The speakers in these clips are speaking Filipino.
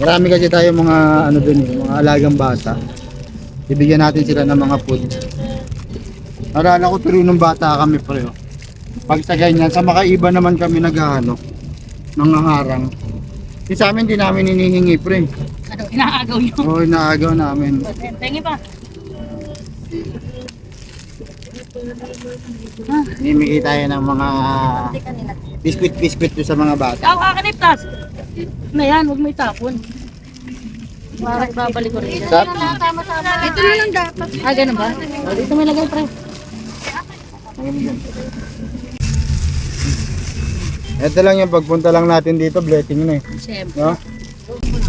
Marami kasi tayo mga ano dun eh, mga alagang bata. Bibigyan natin sila ng mga food. Naalala ko pero nung bata kami pre. Pag sa ganyan, sa Makaiba naman kami nag-ano, nangaharang. Sa amin din namin hinihingi pre. Ano, inaagaw nyo? Oo, inaagaw namin. Tengi pa. Himigi tayo ng mga biskwit-biskwit sa mga bata. Ikaw kakaniptas. Na yan, huwag may tapon. Bakit babalik ko rin? Sap? Ito na lang dapat. Ah, ganun ba? Dito may lagay pre. Ito lang yung pagpunta lang natin dito, blessing na eh. Siyempre. No?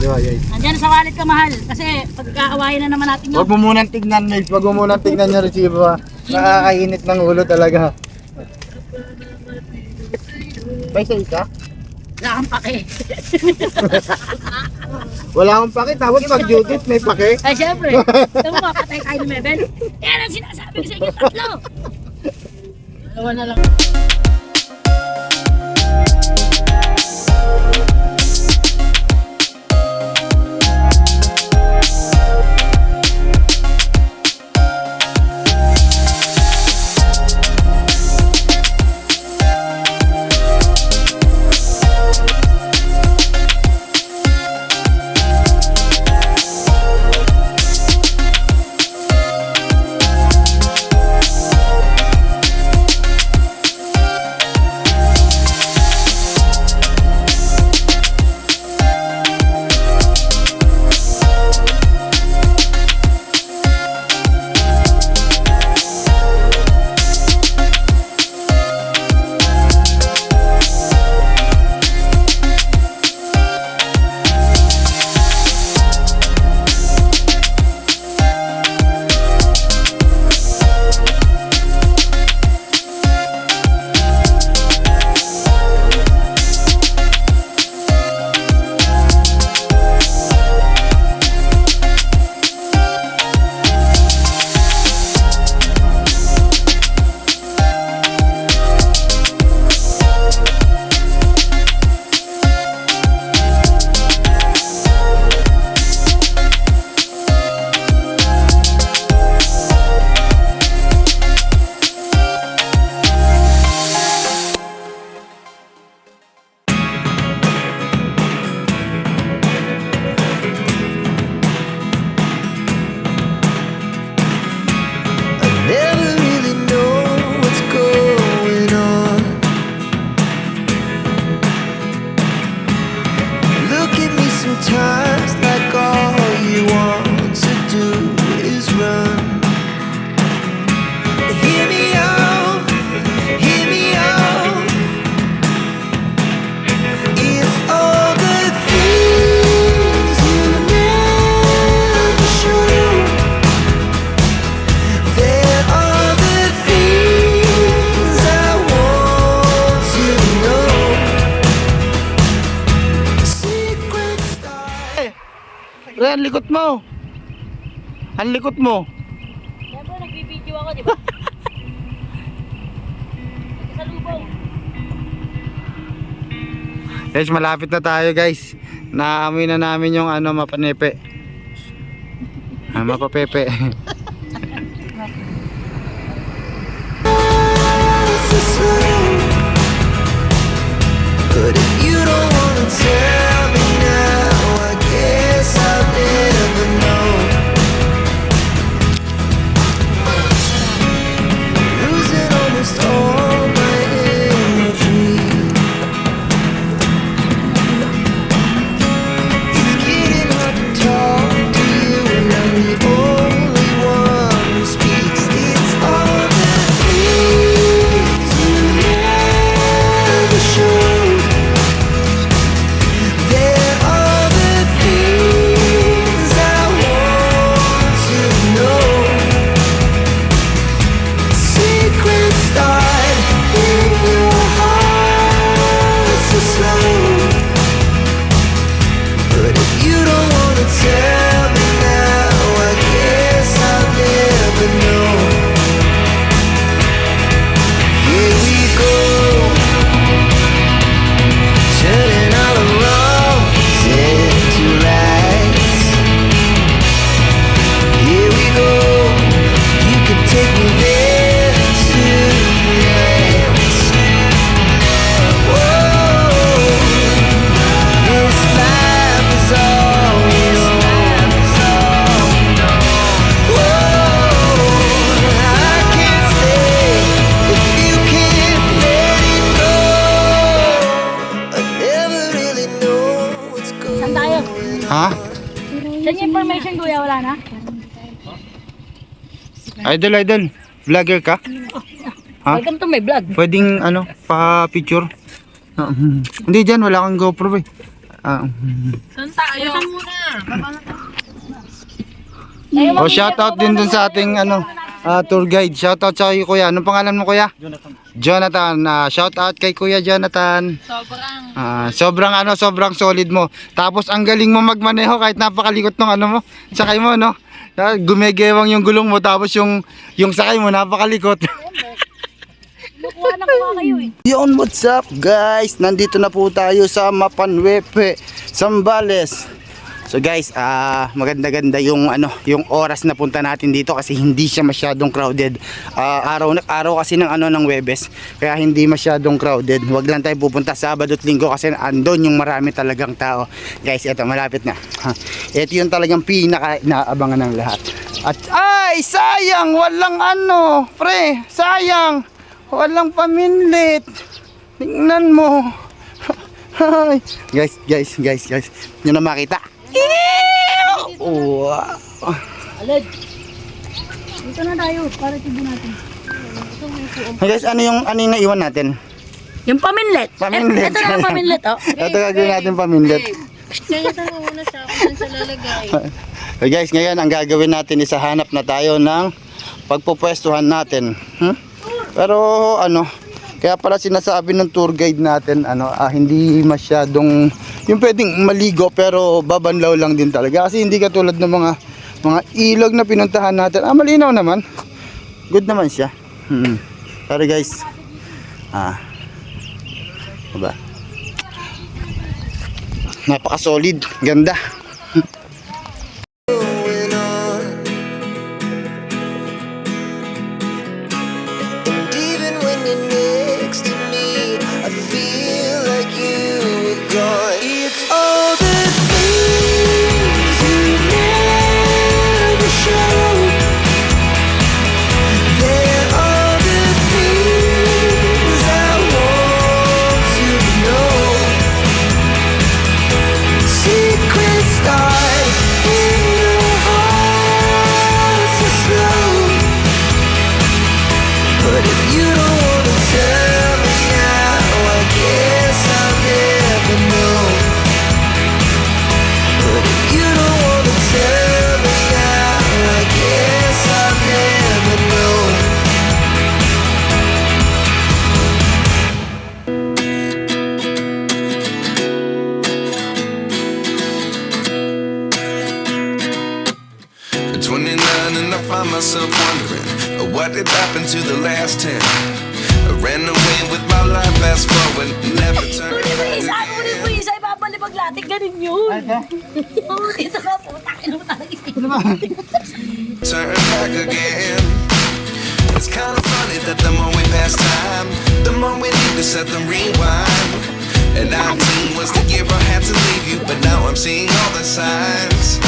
Diba, yay. Nandiyan sa wallet ka mahal. Kasi pagkaawayan na naman natin yun. Huwag mo munang tignan, Nils. Huwag mo munang tignan yung resibo ha. Nakakainit ng ulo talaga. May sa isa? Wala kang pake. Wala akong pake. Tapos pag Judith may pake. Ay, siyempre. Ito mo, patay kayo ni Mebel. Yan ang sinasabi ko sa inyo, tatlo. Dalawa na lang. Never really know what's going on. Look at me sometimes like all you want to do is run. Hear me out, hear me out. It's all the things you never show. There are the things I want to know. Secret stars. Pre, ang likot mo. Ang likot mo. Siyempre, nagbibideo ako, di ba? Sa lubong. Guys, malapit na tayo guys. Naamoy na namin yung ano, mapanepe. Mapapepe. But if you don't wanna tell me now, I guess I'll never know. Losing almost all my energy. It's getting hard to talk to you, and I'm the only one information kuya, wala na? Idol, vlogger ka? Ha? Welcome to my vlog. Pwedeng pa-picture? Hindi dyan, wala kang GoPro eh. Saan tayo? Saan muna? O shoutout din dun sa ating tour guide. Shoutout sa kay kuya. Anong pangalan mo kuya? Jonathan. Shoutout kay kuya Jonathan. Sobrang solid mo. Tapos ang galing mo magmaneho kahit napakalikot ng mo. Sakay mo no. Gumegewang yung gulong mo tapos yung sakay mo napakalikot. Kuha na kuha kayo eh. Yon, what's up guys? Nandito na po tayo sa Mapanwepe, Zambales. So guys, maganda-ganda yung oras na punta natin dito kasi hindi siya masyadong crowded. Araw kasi ng Webes, kaya hindi masyadong crowded. Huwag lang tayo pupunta Sabado at Linggo kasi andon yung marami talagang tao. Guys, ito malapit na. Ito yung talagang pinaka inaabangan ng lahat. At ay, sayang, walang pre, sayang. Walang paminlit. Tingnan mo. guys. Yun na makita. Wow. Alad. Dito na tayo para tignan natin. Guys, ano yung naiwan natin? Yung paminlet. Paminlet. Ito na paminlet oh. Ito gagawin natin paminlet. Kaya tanong muna sa akin sa lalagay. So guys, ngayon ang gagawin natin is hanap na tayo ng pagpupwestuhan natin. Pero kaya pala sinasabi ng tour guide natin hindi masyadong yung pwedeng maligo pero babanlaw lang din talaga kasi hindi katulad ng mga ilog na pinuntahan natin. Malinaw naman. Good naman siya. Pero guys, diba? Napaka-solid, ganda. going on. And even when you're next to me, I feel like you were gone. It's all the things you never show. They're all the things I want to know. Secrets start in your heart so slow. But if you don't wanna tell me now, I guess I'll never know. But if you don't wanna tell me now, I guess I'll never know. At 29 and I find myself wondering what did happen to the last 10. I ran away with my life, fast forward, never turned back Kunin mo isa, ibabalibag lahat. Ganun yun. Oo, dito na po. Takin mo talaga. turn back again. It's kind of funny that the more we pass time, the more we need to set the rewind. And 19 was the year I had to leave you, but now I'm seeing all the signs.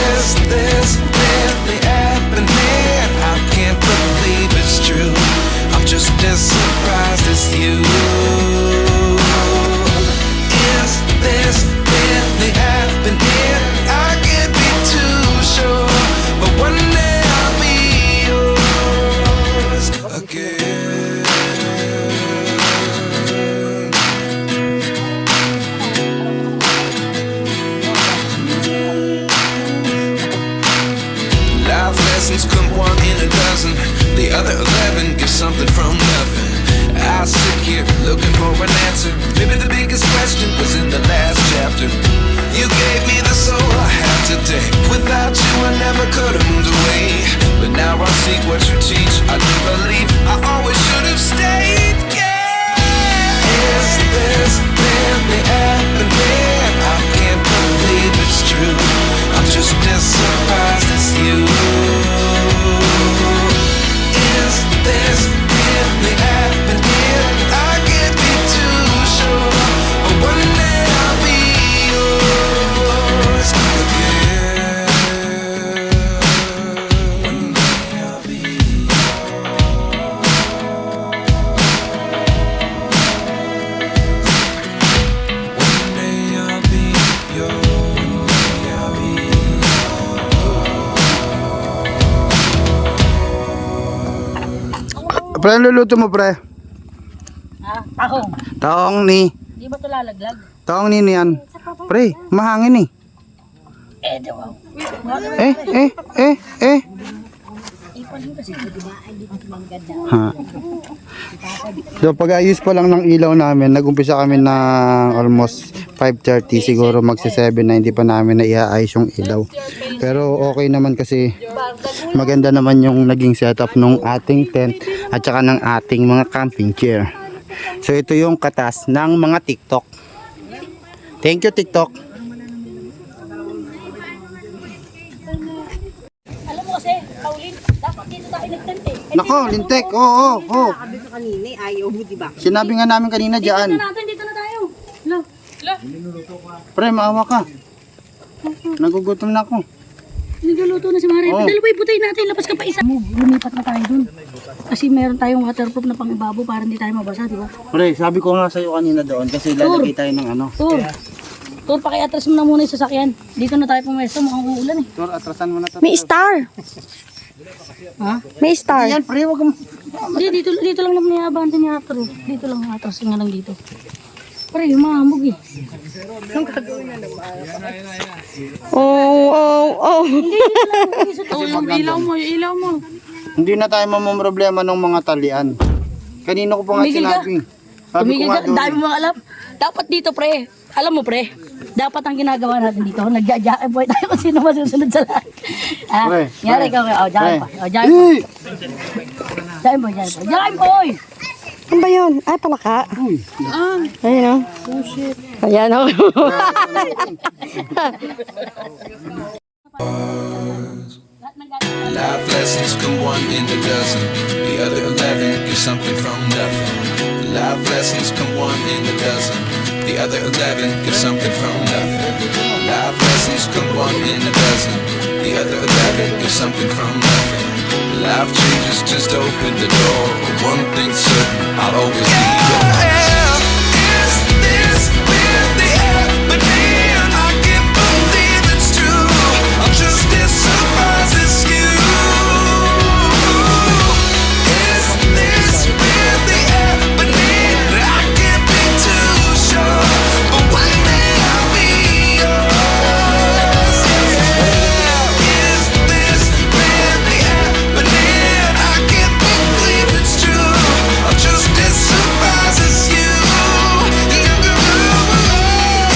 Is this really happening? I can't believe it's true. I'm just as surprised as you. Is this really happening? I can't be too sure, but one day I'll be yours again. Life lessons come one in a dozen. The other 11 get something from nothing. I Pre, ang luluto mo pre? Tahong. Taong ni. Di ba ito lalaglag? Taong ni yan. Pre, mahangin eh. Di ba? Ha. So pag-ayos pa lang ng ilaw namin, nag-umpisa kami ng almost 5:30, siguro magsi-7 na hindi pa namin naiaayos yung ilaw. Pero okay naman kasi maganda naman yung naging setup ng ating tent at saka ng ating mga camping chair. So ito yung katas ng mga TikTok. Thank you TikTok. Alam mo kasi, Pauline, dapat dito tayo nag-tent eh. Nako, lintek. Oo. Sabi ko kanina, ayaw mo, di ba? Sinabi nga namin kanina Dito diyan. na natin, dito na tayo. Lo. Pre, maawa ka. Nagugutom na ako. Nagluluto na si Mare. Oo. Dalawa iputay natin, labas ka pa isa. Lumipat na tayo dun. Kasi meron tayong waterproof na pang-ibabo para hindi tayo mabasa, di ba? Pre, sabi ko nga sa'yo kanina doon kasi lalagay tayo ng ano. Tur. Tur, pakiatras mo na muna yung sasakyan. Dito na tayo pumesto, mukhang uulan eh. Tur, atrasan mo na to. May star. Ha? May star. Yan, pre, wag kang... Hindi, dito lang naman iabante niya Tur. Dito lang atras nga lang dito. Pare, humamog eh. Oh. Yung ilaw mo. Hindi na tayo mamumroblema ng mga talian. Kanino ko pa nga Tumigil ka. sinabi. Sabi ko Tumigil nga ka, doon. dami mo mga alam. Dapat dito pre, alam mo pre, dapat ang ginagawa natin dito, nagja-jack boy tayo kung sino masusunod sa lahat. Pre, Yari pre, ka, jack pre. boy. Jack boy. Jack boy, Jack boy. Ano ba yun? Ay, palaka. Ayun o. Oh, shit. Ayan o. Life lessons come one in a dozen. The other 11 get something from nothing. Life lessons come one in a dozen. The other 11 get something from nothing. Life lessons come one in a dozen. The other 11 get something from nothing. Life changes, just open the door. One thing's certain, I'll always be yours. Is this really happening? I can't believe it's true. I'm just as surprised as you. Is this really happening? I can't be too sure, but one day I'll be yours. Is this really happening? I can't believe it's true. I'm just as surprised as you.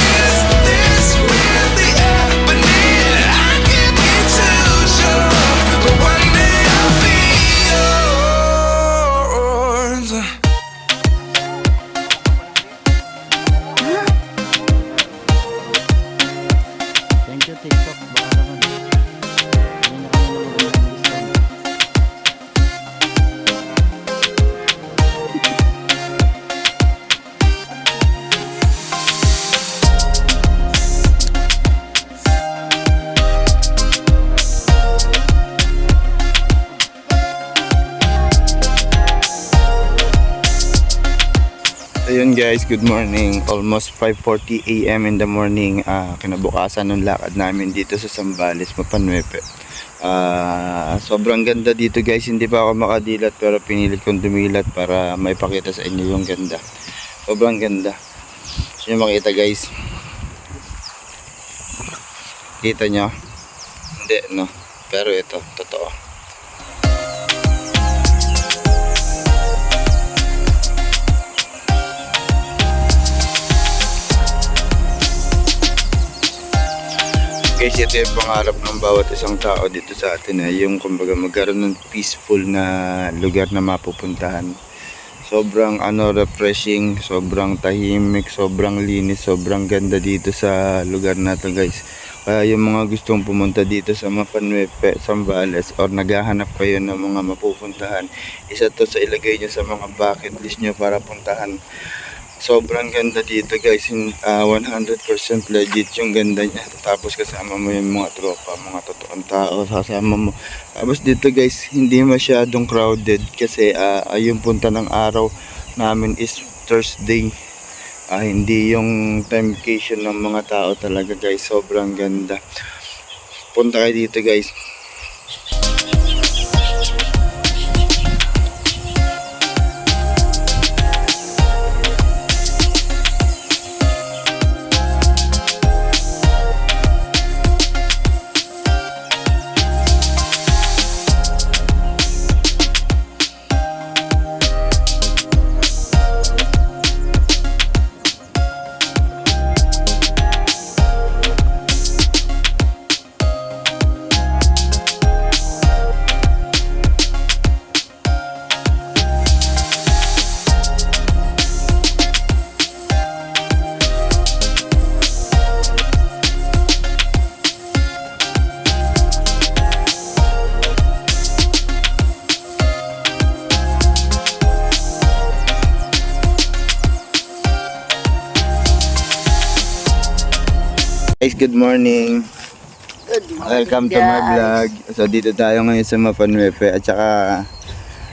Is this really happening? I can't be too sure, but one day I'll be yours. Thank you TikTok. Baka naman. Hindi na kami nag-discount. Ayun guys, good morning. Almost 5:40 AM in the morning. Kinabukasan ng lakad namin dito sa Zambales, Mapanuepe. Sobrang ganda dito guys. Hindi pa ako makadilat pero pinilit kong dumilat para maipakita sa inyo yung ganda. Sobrang ganda. Gusto nyo makita guys? Kita nyo? Hindi no? Pero ito, totoo. Guys, ito yung pangarap ng bawat isang tao dito sa atin yung kumbaga magkaroon ng peaceful na lugar na mapupuntahan. Sobrang refreshing, sobrang tahimik, sobrang linis, sobrang ganda dito sa lugar na to guys. Kaya yung mga gustong pumunta dito sa Mapanuepe, Zambales or naghahanap kayo ng mga mapupuntahan, isa to sa ilagay nyo sa mga bucket list nyo para puntahan. Sobrang ganda dito guys, 100% legit yung ganda niya. Tapos kasama mo yung mga tropa, mga totoong tao, sasama mo. Tapos dito guys, hindi masyadong crowded kasi yung punta ng araw namin is Thursday. Hindi yung time vacation ng mga tao talaga guys, sobrang ganda. Punta kayo dito guys. Guys, good morning. Welcome to my vlog. So dito tayo ngayon sa Mapanuefe at saka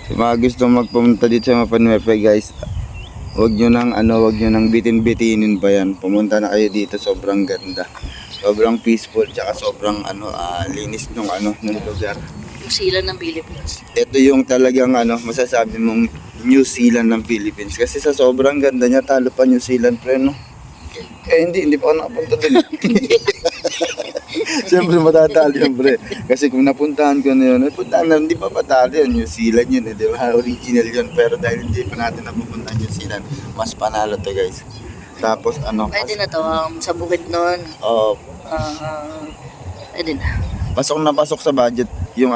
sa mga gusto magpumunta dito sa Mapanuefe guys, wag nyo nang bitin-bitinin pa yan. Pumunta na kayo dito, sobrang ganda. Sobrang peaceful tsaka sobrang linis nung lugar. New Zealand ng Philippines. Ito yung talagang masasabi mong New Zealand ng Philippines kasi sa sobrang ganda niya talo pa New Zealand pre no. Eh hindi pa ako nakapunta dun. Siyempre matatalo yun pre. Kasi kung napuntahan ko na yun, hindi pa patalo yun. New Zealand yun di ba? Original yun. Pero dahil hindi pa natin napupunta New Zealand, mas panalo to guys. Tapos Pwede na to, sa bukid nun. Pwede na. Pasok sa budget yung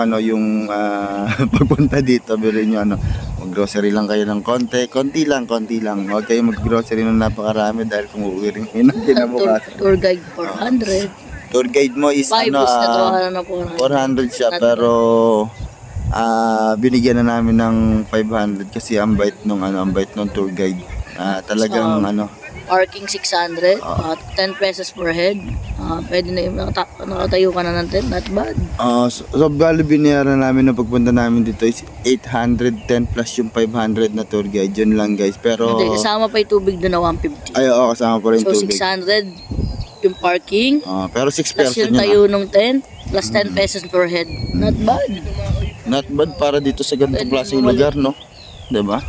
pagpunta dito. Biruin nyo mag-grocery lang kayo ng konti lang. Huwag kayo mag-grocery ng napakarami dahil kung uuwi rin kayo ng kinabukasan. Tour guide 400. Tour guide mo is 5 is na 400 siya pero binigyan na namin ng 500 kasi ang bait nung tour guide. Talagang Parking 600, 10 pesos per head. Pwede na yung nakatayo ka na ng tent, not bad. So bali binayaran namin na pagpunta namin dito is 810 plus yung 500 na tour guide. Yun lang guys. Pero Hindi, kasama pa yung tubig doon na 150. ay oo, kasama pa rin So tubig. 600 yung parking, Pero 6 plus person yung yun. tayo ng tent, plus 10 pesos per head. Not bad. Not bad para dito sa ganitong Pwede klaseng bumalik. lugar, no? 'Di ba?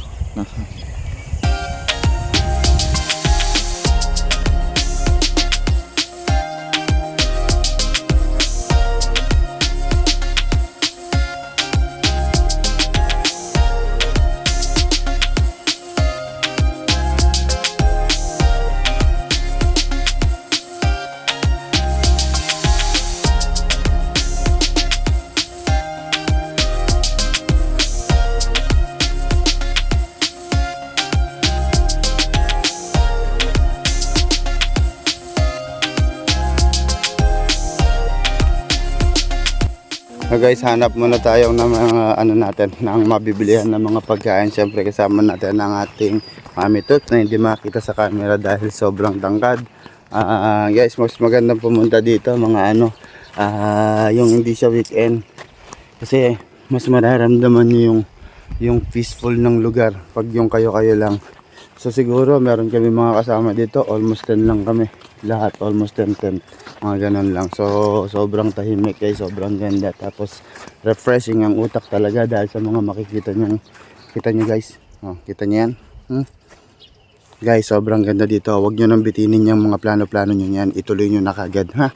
Guys, hanap muna tayo ng mga ng mabibilihan ng mga pagkain. Siyempre kasama natin ang ating Mami Toots na hindi makita sa camera dahil sobrang tangkad. Guys, mas magandang pumunta dito mga yung hindi siya weekend. Kasi mas mararamdaman niyo yung peaceful ng lugar pag yung kayo-kayo lang. So siguro meron kami mga kasama dito, almost 10 lang kami. Lahat almost 10. Mga ganun lang. So sobrang tahimik guys, sobrang ganda. Tapos refreshing ang utak talaga dahil sa mga makikita nyo. Kita nyo guys. Kita nyo yan. Guys, sobrang ganda dito. Huwag nyo nang bitinin yung mga plano-plano nyo yan. Ituloy nyo na kagad ha.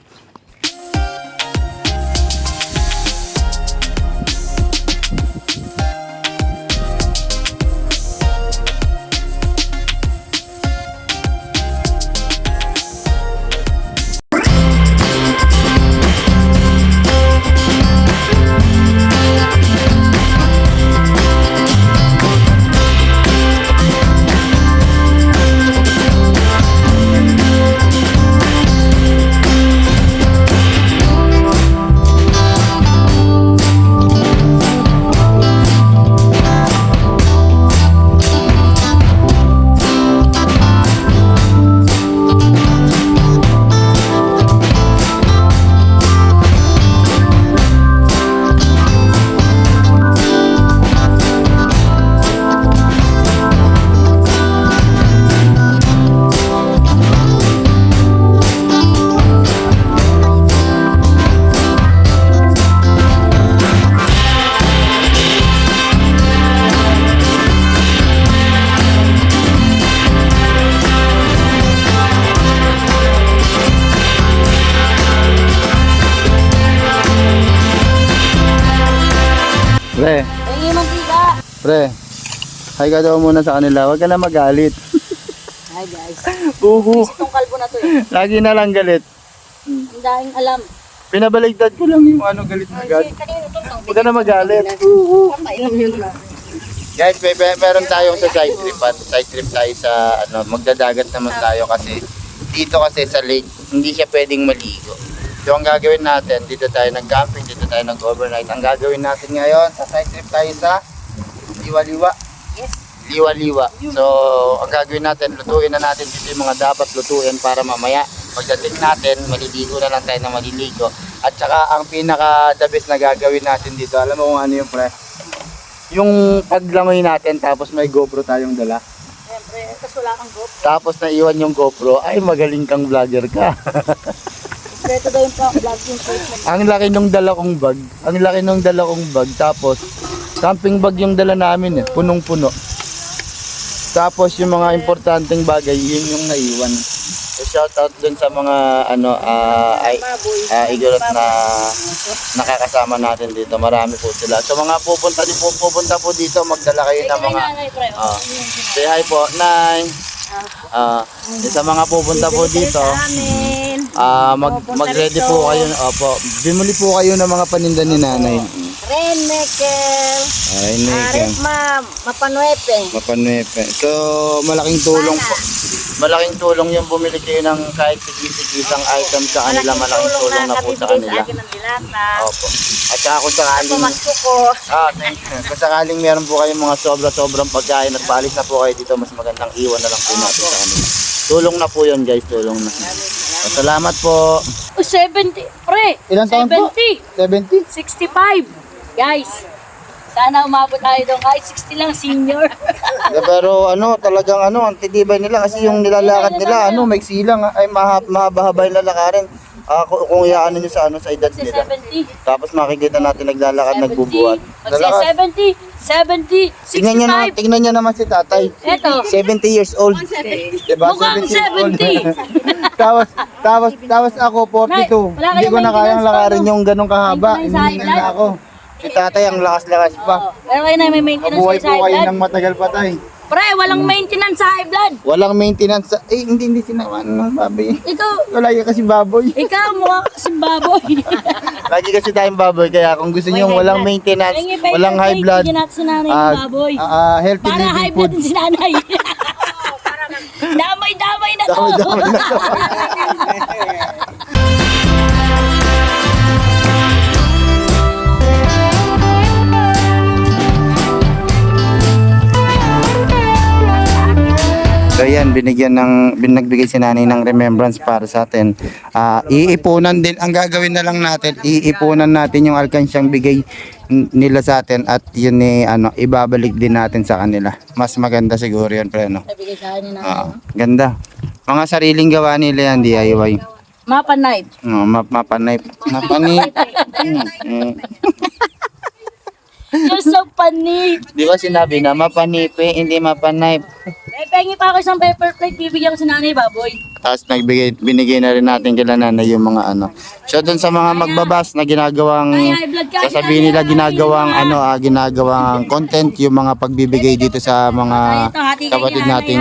Pre, Ay, mantika! pre. Hi ka daw muna sa kanila. Huwag ka na magalit. Hi guys. Uhu. Itong kalbo na to eh. Lagi na lang galit. Ang daing alam. Pinabaligtad ko lang yung galit na agad. Huwag ka na magalit. Papainom yun na. Guys, meron tayong sa side trip at side trip tayo sa magdadagat naman tayo kasi dito kasi sa lake hindi siya pwedeng maligo. So ang gagawin natin, dito tayo nag-camping, dito tayo nag-overnight. Ang gagawin natin ngayon, sa side trip tayo sa Liwa-Liwa. Yes. Liwa-Liwa. So ang gagawin natin, lutuin na natin dito yung mga dapat lutuin para mamaya Pagdating natin, maliligo na lang tayo na maliligo. At saka ang pinaka the best na gagawin natin dito, alam mo kung ano yung pre? Yung paglangoy natin tapos may GoPro tayong dala. Siyempre, tapos wala kang group. Tapos naiwan yung GoPro, ay magaling kang vlogger ka. Ito daw yung vlogging treatment. Ang laki nung dala kong bag. Ang laki nung dala kong bag. Tapos, camping bag yung dala namin eh. Punong-puno. Tapos yung mga importanteng bagay, yun yung naiwan. So, shout out dun sa mga igorot na nakakasama natin dito. Marami po sila. So mga pupunta po dito, magdala kayo ng mga say hi po, Nay. Sa mga pupunta po dito, mag-ready po kayo. Opo, bimili po kayo ng mga paninda ni Nanay. Rainmaker. Ay, Nick. Mapanuepe. Mapanuepe. So, malaking tulong po. Malaking tulong yung bumili kayo ng kahit tigis-tigisang item sa kanila. Malaking tulong na po sa kanila. Opo. At saka kung sakaling, thank you. Kung sakaling meron po kayong mga sobra-sobrang pagkain at paalis na po kayo dito, mas magandang iwan na lang po natin sa kanila. Tulong na po yun guys, tulong na. So, salamat po. 70. Pre. Ilan taon po? 70. 70? 65. Guys. Sana umabot tayo doon. Kahit 60 lang senior. Pero talagang ang titibay nila kasi yung nilalakad nila, may silang, ay mahaba-haba yung lalakarin. Kung iaanin nyo sa edad nila. 70. Tapos makikita natin naglalakad, nagbubuhat. Magsi 70. 70. 65. Tingnan nyo naman si tatay. Eto. 70 years old. Diba? Mukhang 70. tapos ako 42. Wala Hindi ko na kayong kayang maintenance pa, lakarin yung ganong kahaba. Maintenance sa Hindi na high ako. Si tatay ang lakas-lakas pa. Pero kayo na may maintenance Mabuhay sa po high kayo blood. ng matagal pa tay. Pre, walang maintenance sa high blood. Walang maintenance sa... hindi sinawan ng baboy. Ikaw, Wala ka kasi baboy. mukha kasi baboy. Lagi kasi tayong baboy, kaya kung gusto niyo walang maintenance, walang high blood, Hindi natin sinanay yung baboy. healthy Para living high blood food. din sinanay. Damay-damay na to. Dami na to. So yan, binagbigay si nanay ng remembrance para sa atin. Iipunan din, ang gagawin na lang natin, iipunan natin yung alkansyang bigay nila sa atin at yun ibabalik din natin sa kanila. Mas maganda siguro yun, pre, no? Nabigay sa akin na. Ganda. Mga sariling gawa nila yan, DIY. Mapa night. Mapanay. You're so funny. Di ba sinabi na mapanipe, hindi mapanay. May pengi pa ako isang paper plate, bibigyan ko si nanay baboy. Tapos binigay na rin natin kila nanay yung mga So doon sa mga magbabas na ginagawang sasabihin nila ginagawang content yung mga pagbibigay dito sa mga kapatid nating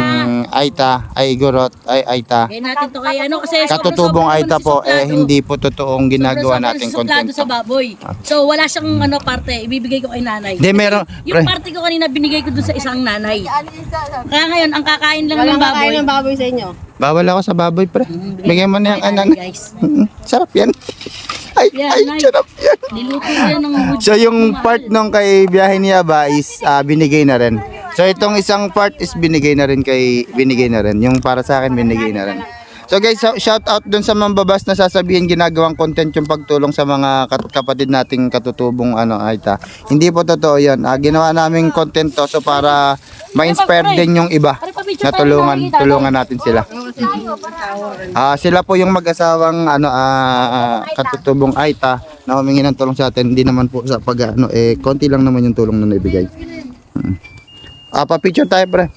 Aita, Igorot, Aita. Kaya natin to kay kasi Katutubong Aita po hindi po totoong ginagawa nating content. sa baboy. So wala siyang parte, ibibigay ko kay nanay. Hindi meron Yung parte ko kanina binigay ko dun sa isang nanay. Kaya ngayon ang kakain lang ng baboy. baboy sa inyo. Bawal ako sa baboy, pre. Bigyan mo na yung anan. Guys. Sarap yan. Ay, Nay. sarap yan. Niluto ko yan ng wood. So yung part nung kay biyahe ni Aba is binigay na rin. So itong isang part is binigay na rin. Yung para sa akin binigay na rin. So guys, shout out dun sa mambabas na sasabihin ginagawang content yung pagtulong sa mga kapatid nating katutubong Aita. Hindi po totoo 'yan. Ginawa naming content to so para ma-inspire din yung iba na tulungan natin sila. Sila po yung mag-asawang katutubong Aita na humingi ng tulong sa atin. Hindi naman po sa konti lang naman yung tulong na naibigay. Pa-picture tayo, pre.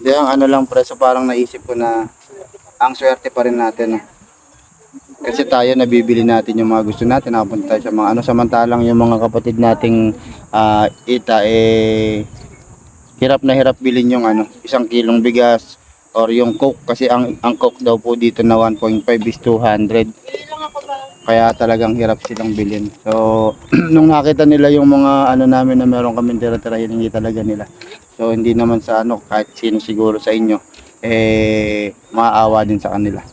Di ang lang, pre, so parang naisip ko na ang swerte pa rin natin. Kasi tayo nabibili natin yung mga gusto natin, nakapunta tayo sa mga samantalang yung mga kapatid nating Ita hirap na hirap bilhin yung 1 kilong bigas or yung coke kasi ang coke daw po dito na 1.5 is 200. Kaya talagang hirap silang bilhin. So nung nakita nila yung mga namin na meron kaming tira-tira, hiningi talaga nila. So hindi naman sa kahit sino siguro sa inyo maawa din sa kanila.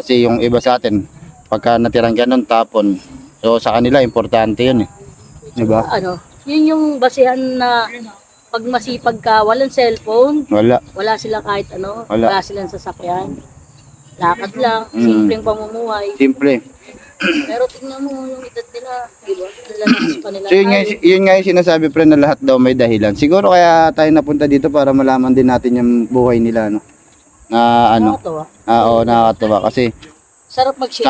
Kasi yung iba sa atin, pagka natirang ganun tapon, so sa kanila importante yun diba? Yun yung basihan na pag masipag ka, walang cellphone, Wala. wala sila kahit Wala. wala silang sasakyan. lakad lang, simpleng pamumuhay. Simple. Pero tingnan mo yung edad nila, di ba? Lalakas pa nila. So yun nga yung sinasabi pre na lahat daw may dahilan. Siguro kaya tayo napunta dito para malaman din natin yung buhay nila no. Na ano. Nakakatawa. Oo, nakakatawa kasi Sarap mag-share.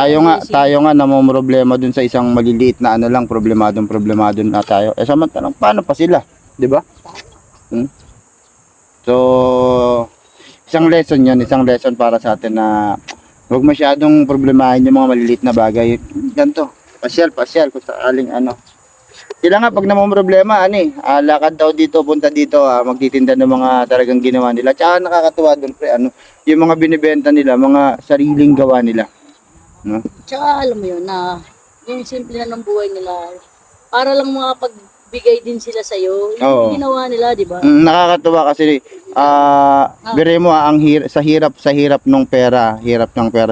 tayo nga namomroblema dun sa isang maliliit na ano lang, problemado na tayo. Eh samantalang paano pa sila, 'di ba? So isang lesson para sa atin na huwag masyadong problemahin yung mga maliliit na bagay. Ganto, pasyal kung sakaling ano. Sila nga pag namomroblema, lakad daw dito, punta dito, magtitinda ng mga talagang ginawa nila. Tsaka nakakatuwa doon pre, yung mga binibenta nila, mga sariling gawa nila. No? Tsaka alam mo yun, na yung simple na ng buhay nila, para lang makapagbigay din sila sa'yo. Oo. Yung ginawa nila, di ba? Nakakatuwa kasi bire mo sa hirap ng pera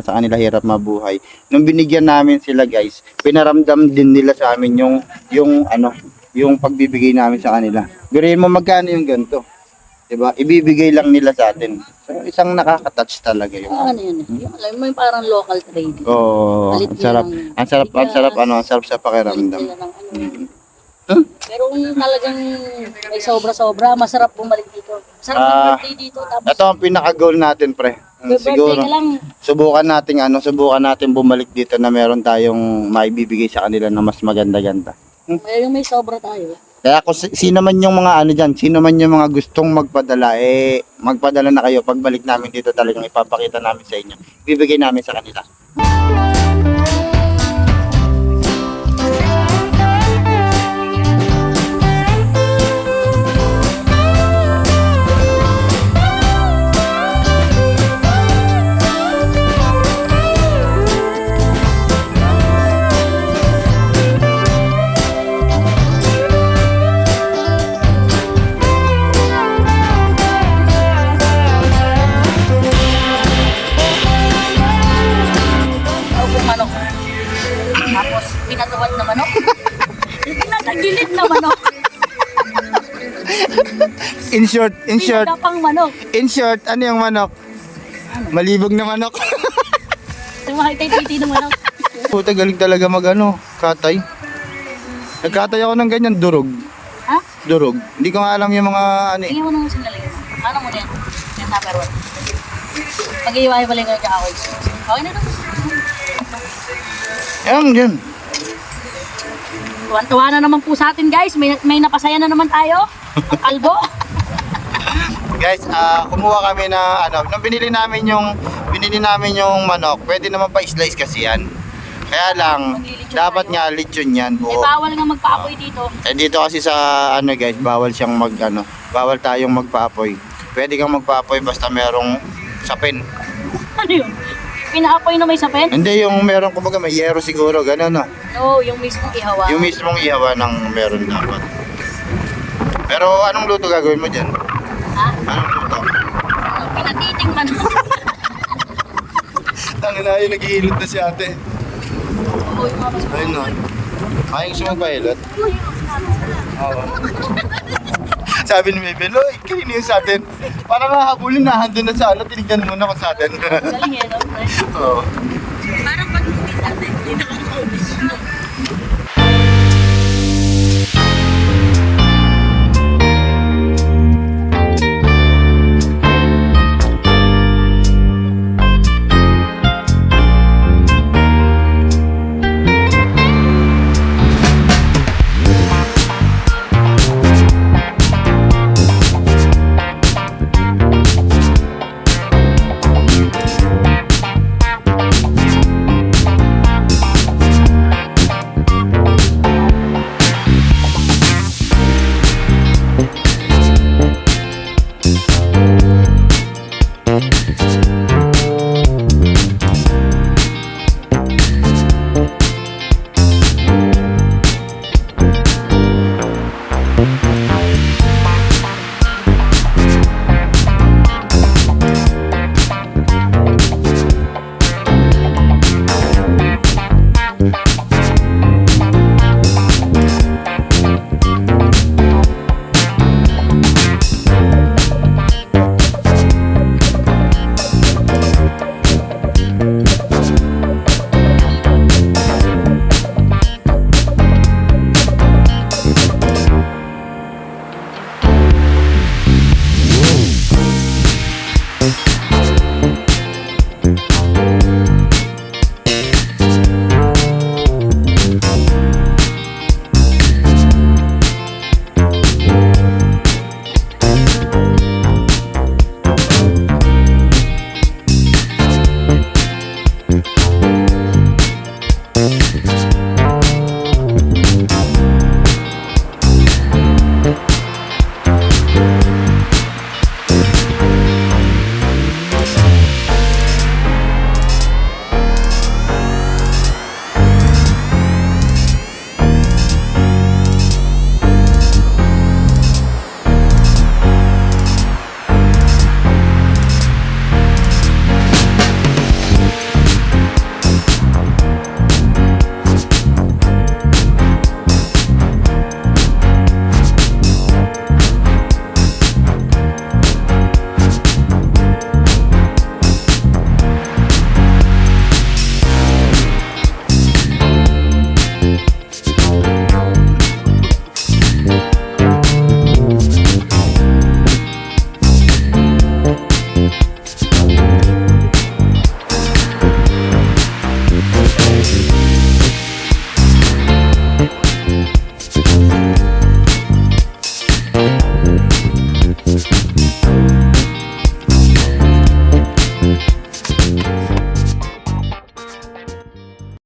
sa kanila, hirap mabuhay. Nung binigyan namin sila guys, pinaramdam din nila sa amin yung pagbibigay namin sa kanila. Bire mo magkano yung ganito, 'di ba? Ibibigay lang nila sa atin. So isang nakaka-touch talaga yung. Ano yun? Yung, alam mo yung parang local trading. Oh, Palit ang sarap sa pakiramdam. Nila ng ano. Pero kung talagang may sobra-sobra, masarap bumalik dito. Masarap yung birthday dito. Tapos, Ito ang pinaka-goal natin, pre. birthday Siguro ka lang. subukan natin bumalik dito na meron tayong maibibigay sa kanila na mas maganda-ganda. May sobra tayo. Kaya kung sino man yung mga sino man yung mga gustong magpadala, magpadala na kayo. Pagbalik namin dito talagang ipapakita namin sa inyo. Bibigay namin sa kanila. Yung manok. Tapos, pinatuwad na manok. Pinatagilid na manok. In short, Pinatapang manok. ano yung manok? Malibog na manok. Sumakitay-titi ng manok. Puta, galing talaga katay. Nagkatay ako ng ganyan, durog. Ha? Durog. Hindi ko nga alam yung mga Tingnan mo nung sinalagay. Ano mo na yan? Yung number 1. Pag-iiwahi-walay ka ako. Okay na to. Yan. Tuwan-tuwa na naman po sa atin guys. May napasaya na naman tayo. Ang kalbo. Guys, kumuha kami na nung binili namin yung manok, pwede naman pa slice kasi yan. Kaya lang, Maglilitsyon dapat tayo. nga lechon yan Eh buo. bawal nga magpaapoy dito. Dito kasi sa guys, bawal siyang bawal tayong magpaapoy. Pwede kang magpaapoy basta merong sapin. Ano yun? Pinaapoy na may sapin? Hindi yung meron kumbaga may yero siguro, gano'n no. No, yung mismong ihawa. Yung mismong ihawa ng meron dapat. Pero anong luto gagawin mo dyan? Ha? Anong luto? Pinatiting manok. Tangin na yun, naghihilot na si ate. Oo, yung mga basura. Ayun no. Ayun gusto magpahilot. Oo. Sabi ni Mabel, oy, kanino yun sa atin? Para mahabulin na, handun na sa tinignan muna ko sa atin. Galing eh, no? Oo. Parang pag hindi natin, hindi nakakaubos.